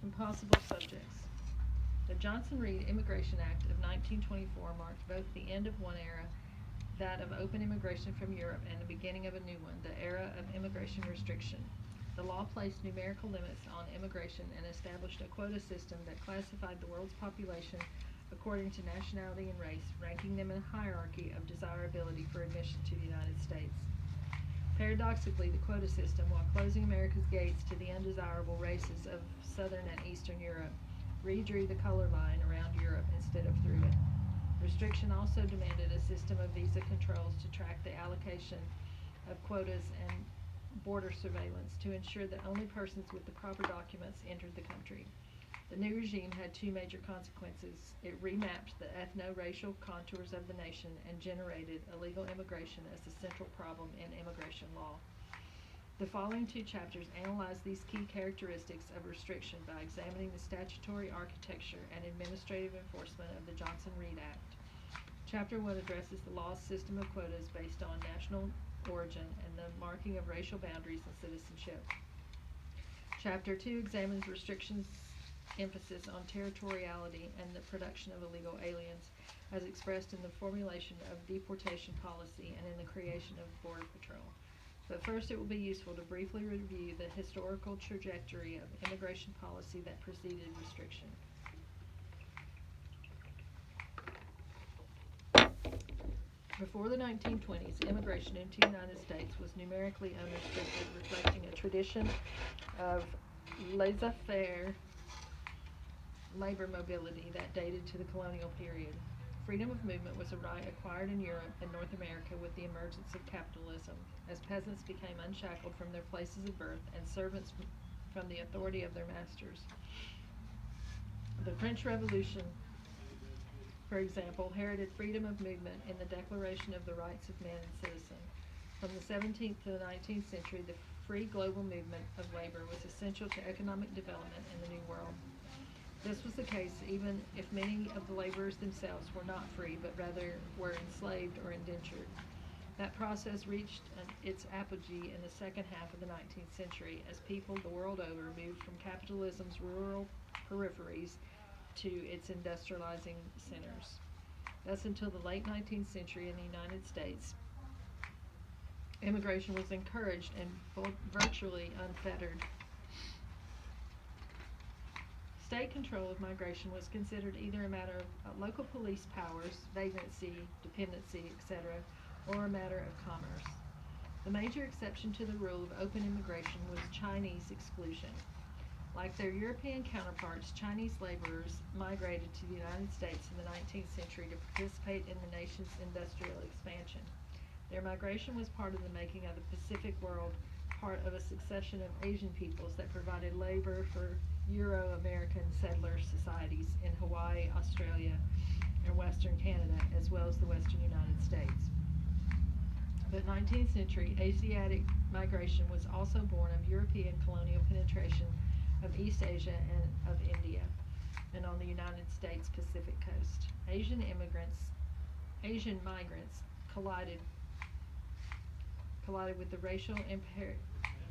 Impossible subjects. The Johnson-Reed Immigration Act of 1924 marked both the end of one era, that of open immigration from Europe, and the beginning of a new one, the era of immigration restriction. The law placed numerical limits on immigration and established a quota system that classified the world's population according to nationality and race, ranking them in a hierarchy of desirability for admission to the United States. Paradoxically, the quota system, while closing America's gates to the undesirable races of Southern and Eastern Europe, redrew the color line around Europe instead of through it. Restriction also demanded a system of visa controls to track the allocation of quotas and border surveillance to ensure that only persons with the proper documents entered the country. The new regime had two major consequences. It remapped the ethno-racial contours of the nation and generated illegal immigration as the central problem in immigration law. The following two chapters analyze these key characteristics of restriction by examining the statutory architecture and administrative enforcement of the Johnson-Reed Act. Chapter 1 addresses the law's system of quotas based on national origin and the marking of racial boundaries and citizenship. Chapter 2 examines restrictions' emphasis on territoriality and the production of illegal aliens, as expressed in the formulation of deportation policy and in the creation of Border Patrol. But first, it will be useful to briefly review the historical trajectory of immigration policy that preceded restriction. Before the 1920s, immigration into the United States was numerically unrestricted, reflecting a tradition of laissez-faire labor mobility that dated to the colonial period. Freedom of movement was a right acquired in Europe and North America with the emergence of capitalism, as peasants became unshackled from their places of birth and servants from the authority of their masters. The French Revolution, for example, heralded freedom of movement in the Declaration of the Rights of Man and Citizen. From the 17th to the 19th century, the free global movement of labor was essential to economic development in the New World. This was the case even if many of the laborers themselves were not free, but rather were enslaved or indentured. That process reached its apogee in the second half of the 19th century as people the world over moved from capitalism's rural peripheries to its industrializing centers. Thus, until the late 19th century in the United States, immigration was encouraged and virtually unfettered. State control of migration was considered either a matter of local police powers, vagrancy, dependency, etc., or a matter of commerce. The major exception to the rule of open immigration was Chinese exclusion. Like their European counterparts, Chinese laborers migrated to the United States in the 19th century to participate in the nation's industrial expansion. Their migration was part of the making of the Pacific world, part of a succession of Asian peoples that provided labor for Euro-American settler societies in Hawaii, Australia, and Western Canada, as well as the Western United States. But 19th century Asiatic migration was also born of European colonial penetration of East Asia and of India, and on the United States Pacific coast. Asian migrants collided with the racial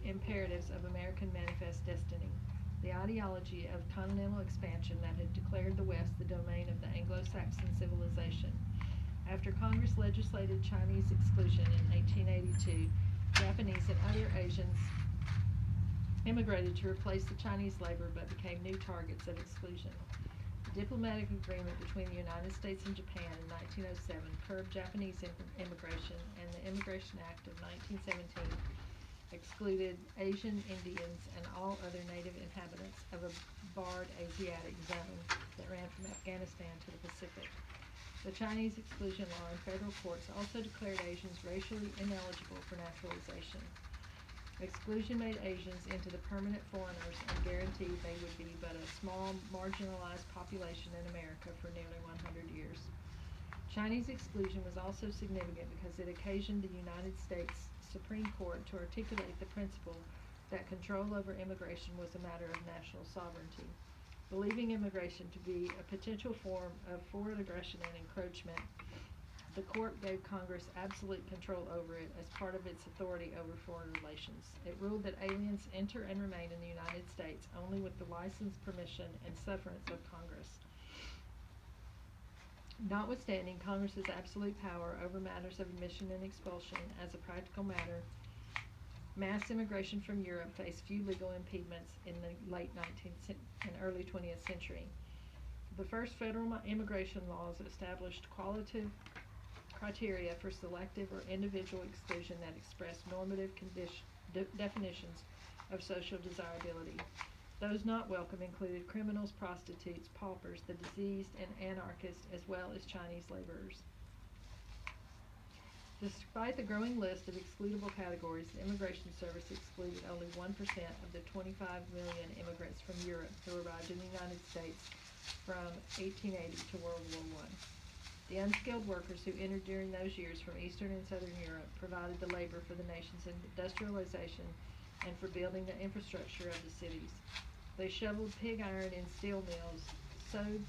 imperatives of American manifest destiny, the ideology of continental expansion that had declared the West the domain of the Anglo-Saxon civilization. After Congress legislated Chinese exclusion in 1882, Japanese and other Asians immigrated to replace the Chinese labor but became new targets of exclusion. The diplomatic agreement between the United States and Japan in 1907 curbed Japanese immigration, and the Immigration Act of 1917 excluded Asian Indians and all other native inhabitants of a barred Asiatic zone that ran from Afghanistan to the Pacific. The Chinese exclusion law in federal courts also declared Asians racially ineligible for naturalization. Exclusion made Asians into the permanent foreigners and guaranteed they would be but a small, marginalized population in America for nearly 100 years. Chinese exclusion was also significant because it occasioned the United States Supreme Court to articulate the principle that control over immigration was a matter of national sovereignty. Believing immigration to be a potential form of foreign aggression and encroachment, The court gave Congress absolute control over it as part of its authority over foreign relations. It ruled that aliens enter and remain in the United States only with the license, permission, and sufferance of Congress. Notwithstanding Congress's absolute power over matters of admission and expulsion, as a practical matter, mass immigration from Europe faced few legal impediments in the late 19th and early 20th century. The first federal immigration laws established qualitative criteria for selective or individual exclusion that expressed normative definitions of social desirability. Those not welcome included criminals, prostitutes, paupers, the diseased, and anarchists, as well as Chinese laborers. Despite the growing list of excludable categories, the Immigration Service excluded only 1% of the 25 million immigrants from Europe who arrived in the United States from 1880 to World War I. The unskilled workers who entered during those years from Eastern and Southern Europe provided the labor for the nation's industrialization and for building the infrastructure of the cities. They shoveled pig iron in steel mills, sewed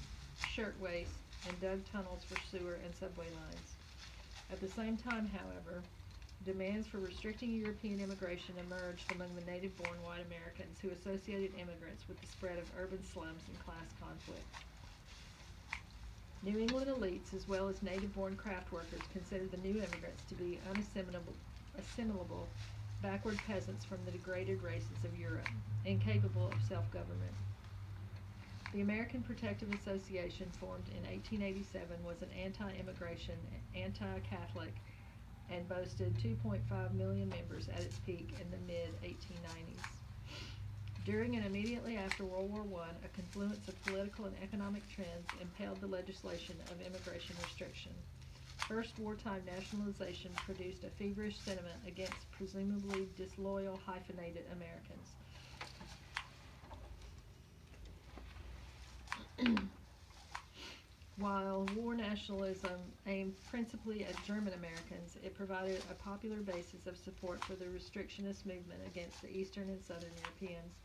shirtwaists, and dug tunnels for sewer and subway lines. At the same time, however, demands for restricting European immigration emerged among the native-born white Americans who associated immigrants with the spread of urban slums and class conflict. New England elites, as well as native-born craft workers, considered the new immigrants to be unassimilable, backward peasants from the degraded races of Europe, incapable of self-government. The American Protective Association, formed in 1887, was an anti-immigration, anti-Catholic, and boasted 2.5 million members at its peak in the mid-1890s. During and immediately after World War I, a confluence of political and economic trends impelled the legislation of immigration restriction. First, wartime nationalization produced a feverish sentiment against presumably disloyal hyphenated Americans. While war nationalism aimed principally at German Americans, it provided a popular basis of support for the restrictionist movement against the Eastern and Southern Europeans.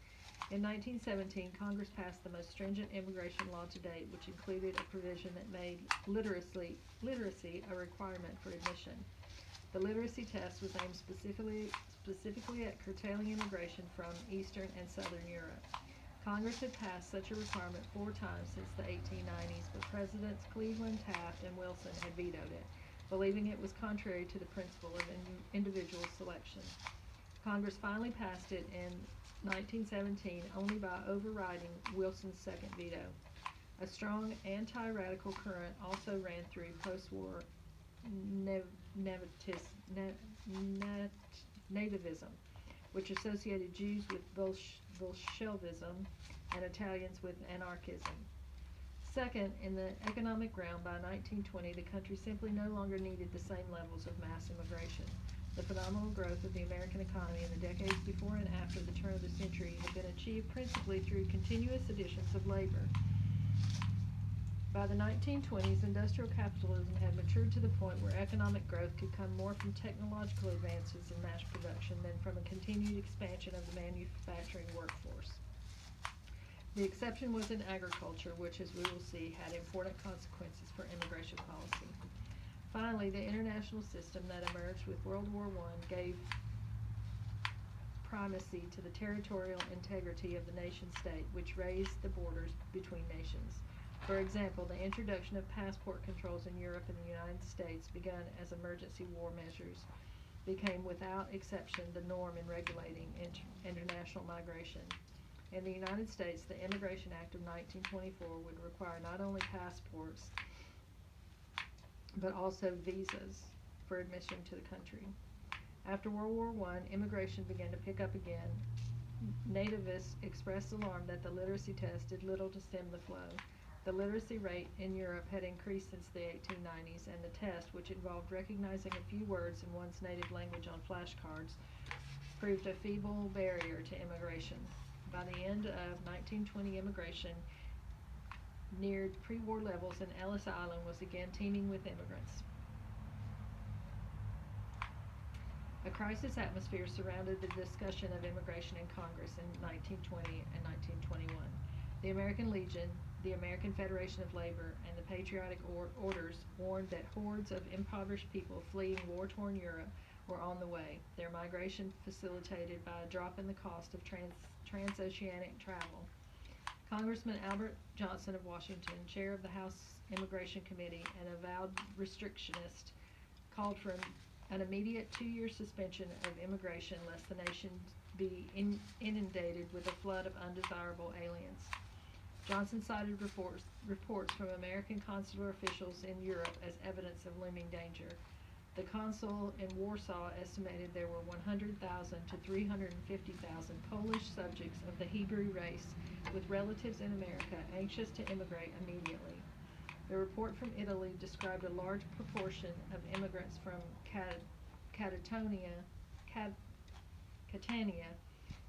In 1917, Congress passed the most stringent immigration law to date, which included a provision that made literacy a requirement for admission. The literacy test was aimed specifically at curtailing immigration from Eastern and Southern Europe. Congress had passed such a requirement 4 times since the 1890s, but Presidents Cleveland, Taft, and Wilson had vetoed it, believing it was contrary to the principle of individual selection. Congress finally passed it in 1917 only by overriding Wilson's second veto. A strong anti-radical current also ran through post-war nativism, which associated Jews with Bolshevism and Italians with anarchism. Second, in the economic realm, by 1920, the country simply no longer needed the same levels of mass immigration. The phenomenal growth of the American economy in the decades before and after the turn of the century had been achieved principally through continuous additions of labor. By the 1920s, industrial capitalism had matured to the point where economic growth could come more from technological advances in mass production than from a continued expansion of the manufacturing workforce. The exception was in agriculture, which, as we will see, had important consequences for immigration policy. Finally, the international system that emerged with World War I gave primacy to the territorial integrity of the nation-state, which raised the borders between nations. For example, the introduction of passport controls in Europe and the United States, begun as emergency war measures, became without exception the norm in regulating international migration. In the United States, the Immigration Act of 1924 would require not only passports, but also visas for admission to the country. After World War I, immigration began to pick up again. Nativists expressed alarm that the literacy test did little to stem the flow. The literacy rate in Europe had increased since the 1890s, and the test, which involved recognizing a few words in one's native language on flashcards, proved a feeble barrier to immigration. By the end of 1920, immigration neared pre-war levels, and Ellis Island was again teeming with immigrants. A crisis atmosphere surrounded the discussion of immigration in Congress in 1920 and 1921. The American Legion, the American Federation of Labor, and the Patriotic Orders warned that hordes of impoverished people fleeing war-torn Europe were on the way, their migration facilitated by a drop in the cost of transoceanic travel. Congressman Albert Johnson of Washington, chair of the House Immigration Committee and avowed restrictionist, called for an immediate 2-year suspension of immigration lest the nation be inundated with a flood of undesirable aliens. Johnson cited reports from American consular officials in Europe as evidence of looming danger. The consul in Warsaw estimated there were 100,000 to 350,000 Polish subjects of the Hebrew race with relatives in America anxious to immigrate immediately. The report from Italy described a large proportion of immigrants from Catania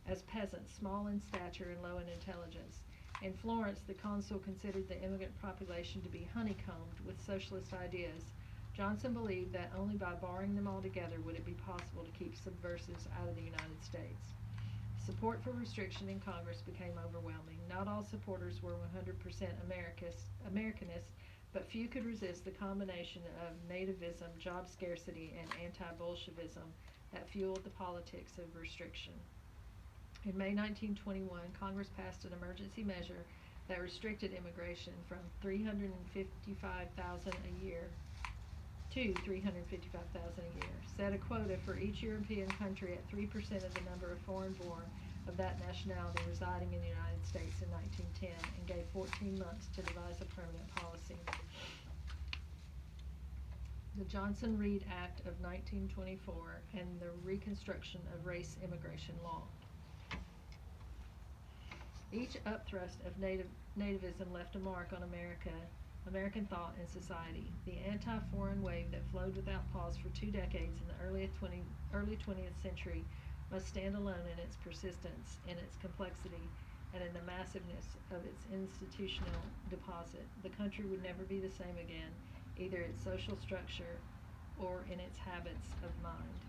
as peasants, small in stature and low in intelligence. In Florence, the consul considered the immigrant population to be honeycombed with socialist ideas. Johnson believed that only by barring them altogether would it be possible to keep subversives out of the United States. Support for restriction in Congress became overwhelming. Not all supporters were 100% Americanist, but few could resist the combination of nativism, job scarcity, and anti-Bolshevism that fueled the politics of restriction. In May 1921, Congress passed an emergency measure that restricted immigration from 355,000 a year to 355,000 a year, set a quota for each European country at 3% of the number of foreign-born of that nationality residing in the United States in 1910, and gave 14 months to devise a permanent policy. The Johnson-Reed Act of 1924 and the reconstruction of race immigration law. Each upthrust of nativism left a mark on American thought and society. The anti-foreign wave that flowed without pause for 2 decades in the early 20th century must stand alone in its persistence, in its complexity, and in the massiveness of its institutional deposit. The country would never be the same again, either its social structure or in its habits of mind.